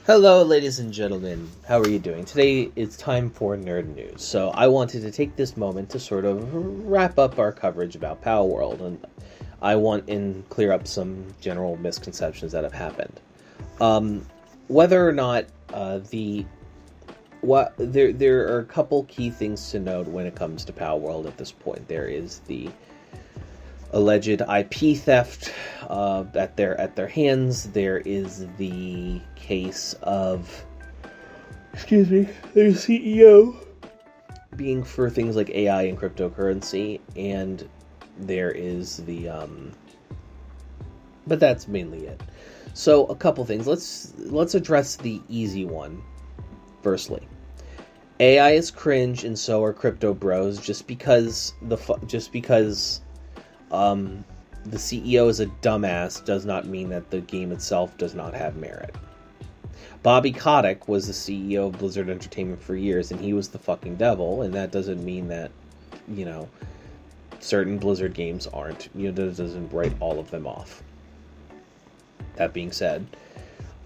Hello, ladies and gentlemen. How are you doing? Today it's time for Nerd News. So I wanted to take this moment to sort of wrap up our coverage about Power World, and I want to clear up some general misconceptions that have happened. Whether or not there are a couple key things to note when it comes to Power World at this point. There is the alleged IP theft at their hands. There is the case of, their CEO being for things like AI and cryptocurrency, and there is the but that's mainly it. So a couple things. Let's address the easy one. Firstly, AI is cringe, and so are crypto bros. Just because the CEO is a dumbass does not mean that the game itself does not have merit. Bobby Kotick was the CEO of Blizzard Entertainment for years, and he was the fucking devil, and that doesn't mean that, certain Blizzard games aren't. That doesn't write all of them off. That being said,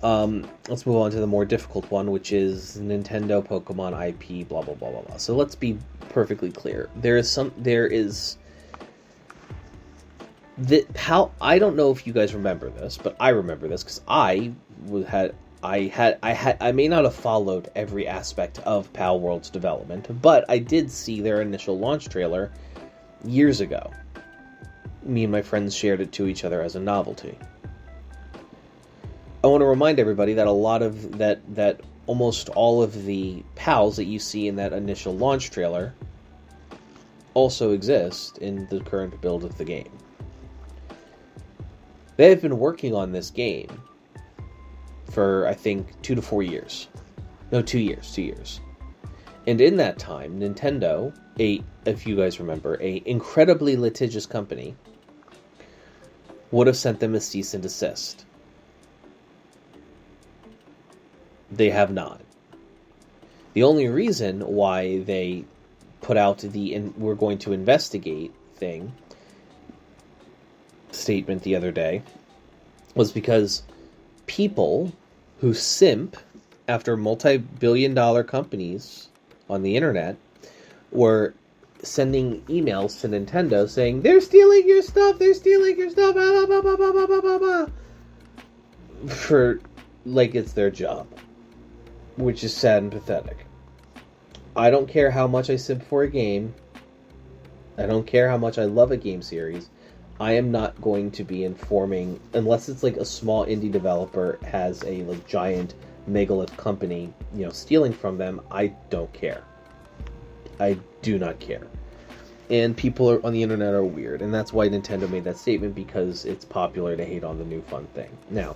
let's move on to the more difficult one, which is Nintendo Pokemon IP, blah, blah, blah, blah, blah. So let's be perfectly clear. I don't know if you guys remember this, but I remember this because I may not have followed every aspect of Power World's development, but I did see their initial launch trailer years ago. Me and my friends shared it to each other as a novelty. I want to remind everybody that that almost all of the PALs that you see in that initial launch trailer also exist in the current build of the game. They have been working on this game for, I think, 2 to 4 years. No, 2 years. 2 years. And in that time, Nintendo, if you guys remember, a incredibly litigious company, would have sent them a cease and desist. They have not. The only reason why they put out the "we're going to investigate" statement the other day was because people who simp after multi-billion-dollar companies on the internet were sending emails to Nintendo saying, they're stealing your stuff, blah, blah, blah, blah, blah, blah, blah, blah, for like it's their job, which is sad and pathetic. I don't care how much I simp for a game. I don't care how much I love a game series. I am not going to be informing, unless it's like a small indie developer has a giant megalith company, stealing from them. I don't care. I do not care. And people on the internet are weird, and that's why Nintendo made that statement, because it's popular to hate on the new fun thing. Now,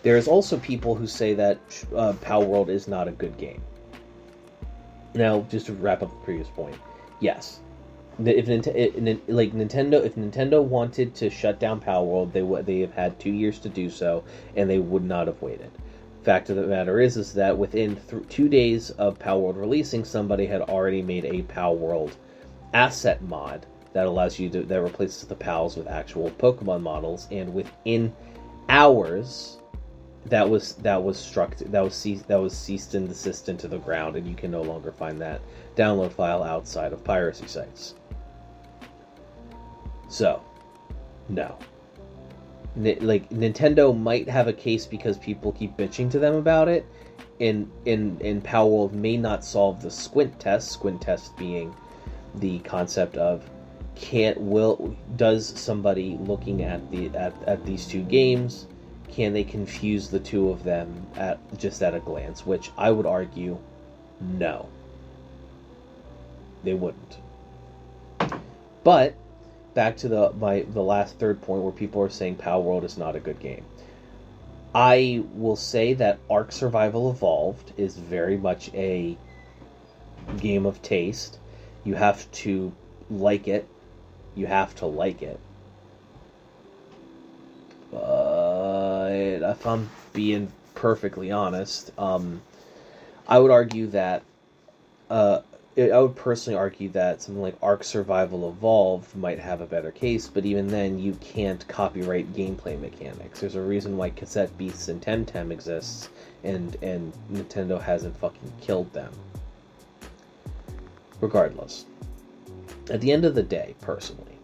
there's also people who say that Power World is not a good game. Now, just to wrap up the previous point, yes. If Nintendo wanted to shut down Power World, they have had 2 years to do so, and they would not have waited. Fact of the matter is that within 2 days of Power World releasing, somebody had already made a Power World asset mod that allows you that replaces the PALs with actual Pokemon models, and within hours, that was ceased and desist into the ground, and you can no longer find that download file outside of piracy sites. So, no. Nintendo might have a case because people keep bitching to them about it. In Power World may not solve the squint test being the concept of does somebody looking at these two games, can they confuse the two of them at a glance? Which I would argue, no. They wouldn't. But back to the last third point where people are saying Power World is not a good game. I will say that Ark Survival Evolved is very much a game of taste. You have to like it. But if I'm being perfectly honest, I would argue that I would personally argue that something like Ark Survival Evolved might have a better case, but even then, you can't copyright gameplay mechanics. There's a reason why Cassette Beasts and Temtem exists, and Nintendo hasn't fucking killed them. Regardless, at the end of the day, personally,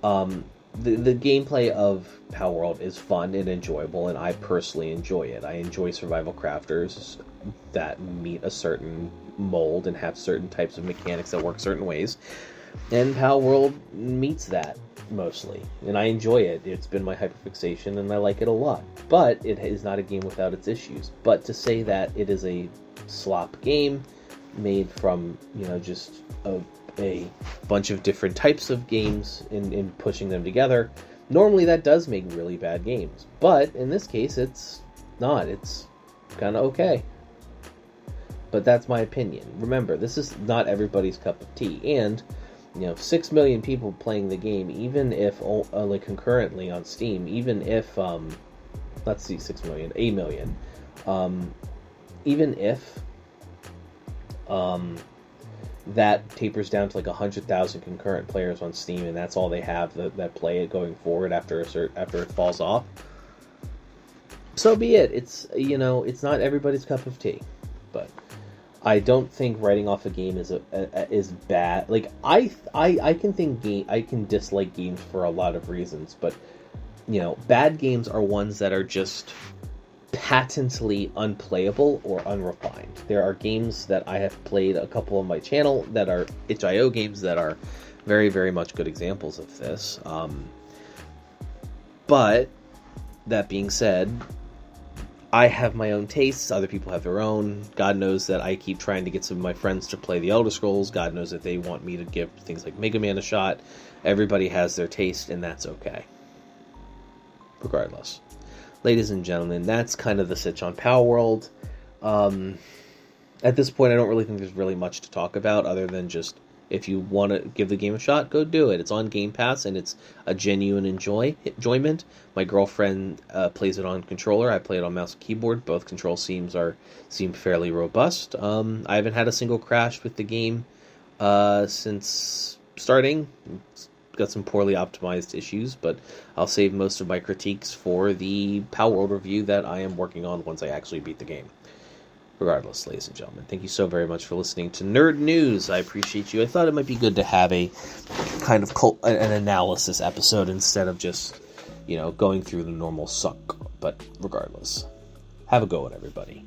the gameplay of Palworld is fun and enjoyable, and I personally enjoy it. I enjoy survival crafters that meet a certain mold and have certain types of mechanics that work certain ways, and Palworld meets that mostly, and I enjoy it. It's been my hyperfixation, and I like it a lot, but it is not a game without its issues. But to say that it is a slop game made from, just a bunch of different types of games and pushing them together, normally that does make really bad games, but in this case it's not. It's kind of okay. But that's my opinion. Remember, this is not everybody's cup of tea, and 6 million people playing the game, even if concurrently on Steam, even if let's see, 6 million, 8 million, even if that tapers down to like 100,000 concurrent players on Steam, and that's all they have that play it going forward after it falls off, so be it. It's it's not everybody's cup of tea, but I don't think writing off a game is bad. Like I can dislike games for a lot of reasons, but bad games are ones that are just patently unplayable or unrefined. There are games that I have played a couple on my channel that are itch.io games that are very, very much good examples of this. But that being said, I have my own tastes, other people have their own. God knows that I keep trying to get some of my friends to play the Elder Scrolls. God knows that they want me to give things like Mega Man a shot. Everybody has their taste, and that's okay. Regardless. Ladies and gentlemen, that's kind of the sitch on Palworld. At this point, I don't really think there's really much to talk about, other than just, if you want to give the game a shot, go do it. It's on Game Pass, and it's a genuine enjoyment. My girlfriend plays it on controller. I play it on mouse and keyboard. Both control seem fairly robust. I haven't had a single crash with the game since starting. It's got some poorly optimized issues, but I'll save most of my critiques for the Palworld review that I am working on once I actually beat the game. Regardless, ladies and gentlemen, thank you so very much for listening to Nerd News. I appreciate you. I thought it might be good to have a kind of an analysis episode instead of just, going through the normal suck. But regardless, have a go one, everybody.